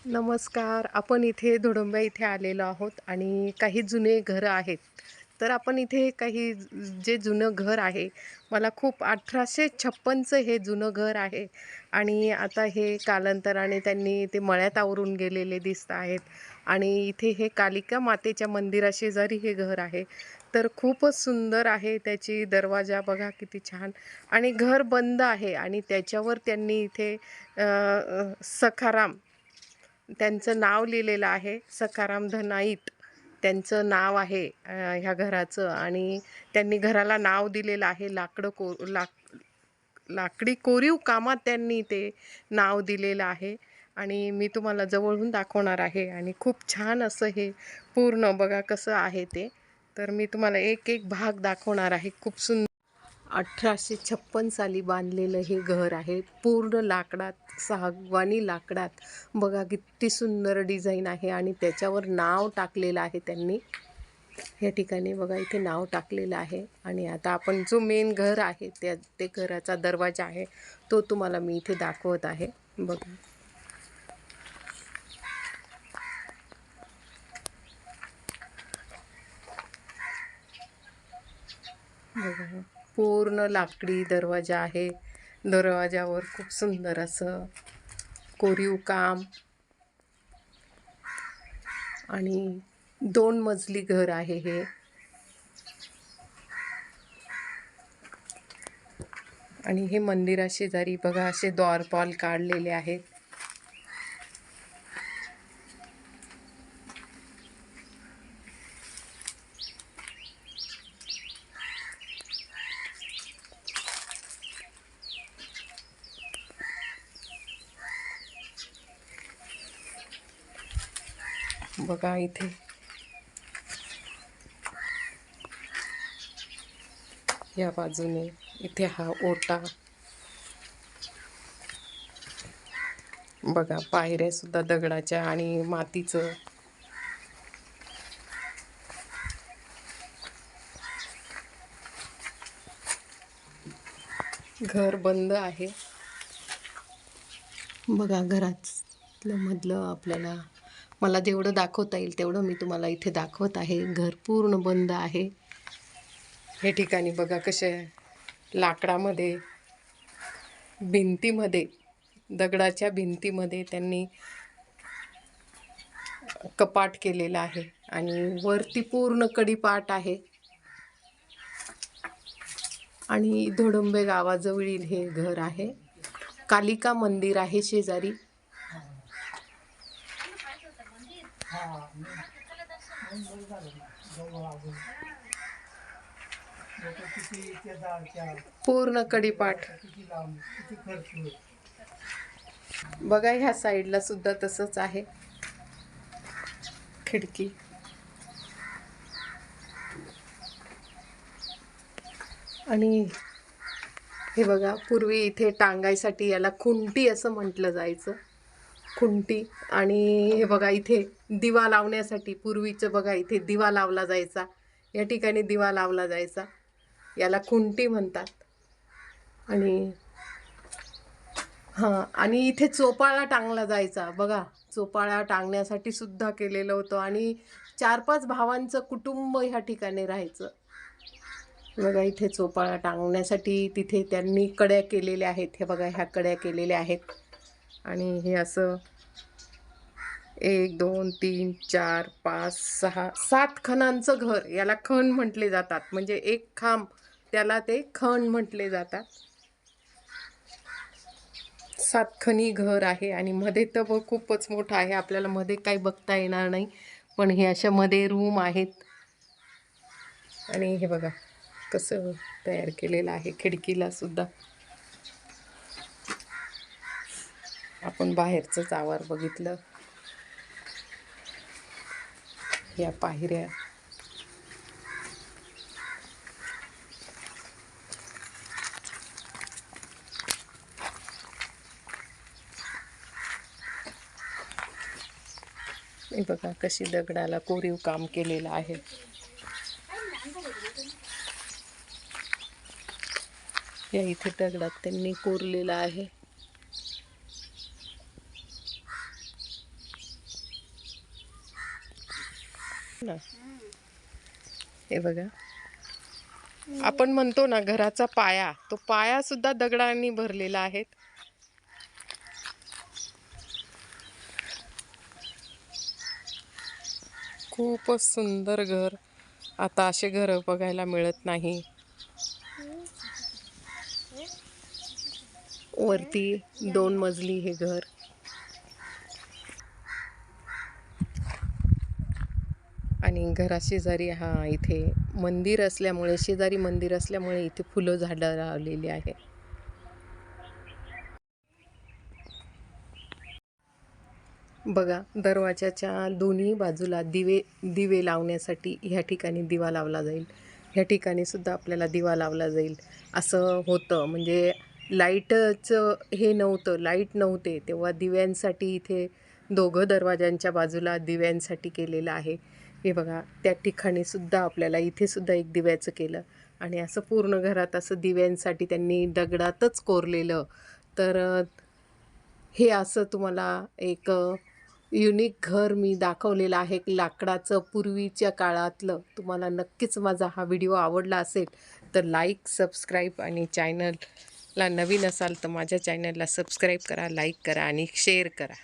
नमस्कार. आपण इथे धोडंबा इथे आलेलो आहोत आणि काही जुने घरं आहेत. तर आपण इथे काही जे जुनं घर आहे, मला खूप 1856चं हे जुनं घर आहे आणि आता हे कालांतराने त्यांनी ते मळ्यात आवरून गेलेले दिसत आहेत आणि इथे हे कालिका मातेच्या मंदिराशेजारी हे घर आहे. तर खूपच सुंदर आहे. त्याची दरवाजा बघा किती छान आणि घर बंद आहे आणि त्याच्यावर त्यांनी इथे सखाराम त्यांचं नाव लिहिलेलं आहे. सखाराम धनाईत त्यांचं नाव आहे ह्या घराचं आणि त्यांनी घराला नाव दिलेलं आहे. लाकडी कोरीव कामात त्यांनी ते नाव दिलेलं आहे आणि मी तुम्हाला जवळून दाखवणार आहे आणि खूप छान असं हे पूर्ण बघा कसं आहे ते. तर मी तुम्हाला एक एक भाग दाखवणार आहे. खूप सुंदर 1856 साली बांधलेलं हे घर आहे. पूर्ण लाकडात, सागवानी लाकडात. बघा किती सुंदर डिझाईन आहे आणि त्याच्यावर नाव टाकलेलं आहे त्यांनी. या ठिकाणी बघा इथे नाव टाकलेलं आहे आणि आता आपण जो मेन घर आहे ते घराचा दरवाजा आहे तो तुम्हाला मी इथे दाखवत आहे. बघा. बघा पूर्ण लाकडी दरवाजा आहे. दरवाजावर खूप सुंदर असं कोरीव काम आणि 2 मजली घर आहे हे. आणि हे मंदिराशेजारी बघा असे द्वारपाल काढलेले आहेत. बघा इथे या बाजूने इथे हा ओटा. बघा पायऱ्या सुद्धा दगडाच्या आणि मातीचं. घर बंद आहे. बघा घरातलं मधलं आपल्याला मला जेवढं दाखवता येईल तेवढं मी तुम्हाला इथे दाखवत आहे. घर पूर्ण बंद आहे. हे ठिकाणी बघा कसे लाकडामध्ये भिंतीमध्ये दगडाच्या भिंतीमध्ये त्यांनी कपाट केलेलं आहे आणि वरती पूर्ण कडिपाट आहे आणि धोडंबे गावाजवळील हे घर आहे. कालिका मंदिर आहे शेजारी. पूर्ण कडिपाट. बघा ह्या साईडला सुद्धा तसंच आहे. खिडकी आणि हे बघा पूर्वी इथे टांगायसाठी याला खुंटी असं म्हटलं जायचं. खुंटी. आणि हे बघा इथे दिवा लावण्यासाठी पूर्वीचं बघा इथे दिवा लावला जायचा. या ठिकाणी दिवा लावला जायचा. याला खुंटी म्हणतात. आणि हां आणि इथे चोपाळा टांगला जायचा. बघा चोपाळा टांगण्यासाठी सुद्धा केलेलं होतं आणि 4-5 भावांचं कुटुंब ह्या ठिकाणी राहायचं. बघा इथे चोपाळा टांगण्यासाठी तिथे त्यांनी कड्या केलेल्या आहेत. हे बघा ह्या कड्या केलेल्या आहेत आणि हे असं 1 2 3 4 5 6 7 खणांचं घर. याला खण म्हटले जातात. म्हणजे एक खांब त्याला ते खण म्हटले जातात. 7 खणी घर आहे आणि मध्ये तर खूपच मोठं आहे. आपल्याला मध्ये काही बघता येणार नाही पण हे अशा मध्ये रूम आहेत. आणि हे बघा कसं तयार केलेलं आहे. खिडकीला सुद्धा आपण बाहेरचंच आवार बघितलं. या पायऱ्या. हे बघा कशी दगडाला कोरीव काम केलेलं आहे. या इथे दगडात त्यांनी कोरलेलं आहे. ना हे बघा, आपण म्हणतो ना घराचा पाया, तो पाया सुद्धा दगडांनी भरलेला आहे. खूपच सुंदर घर. आता असे घर बघायला मिळत नाही. वरती 2 मजली हे घर. आणि घराशेजारी इथे मंदिर असल्यामुळे, शेजारी मंदिर असल्यामुळे इथे फुलं झाडं लावलेली आहे. बघा, दरवाजाच्या दोन्ही बाजूला दिवे लावण्यासाठी ह्या ठिकाणी दिवा लावला जाईल. ह्या ठिकाणी सुद्धा आपल्याला दिवा लावला जाईल असं होतं. म्हणजे लाईटचं हे नव्हतं, लाईट नव्हते तेव्हा दिव्यांसाठी इथे दोघं दरवाजांच्या बाजूला दिव्यांसाठी केलेलं आहे. हे बघा, त्या ठिकाणी सुद्धा आपल्याला इथे सुद्धा एक दिव्याचं केलं आणि असं पूर्ण घरात असं दिव्यांसाठी त्यांनी दगडातच कोरलेलं. तर हे असं तुम्हाला एक युनिक घर मी दाखवलेलं आहे, लाकडाचं पूर्वीच्या काळातलं. तुम्हाला नक्कीच माझा हा व्हिडिओ आवडला असेल तर लाईक, सबस्क्राईब आणि चॅनलला नवीन असाल तर माझ्या चॅनलला सबस्क्राईब करा, लाईक करा आणि शेअर करा.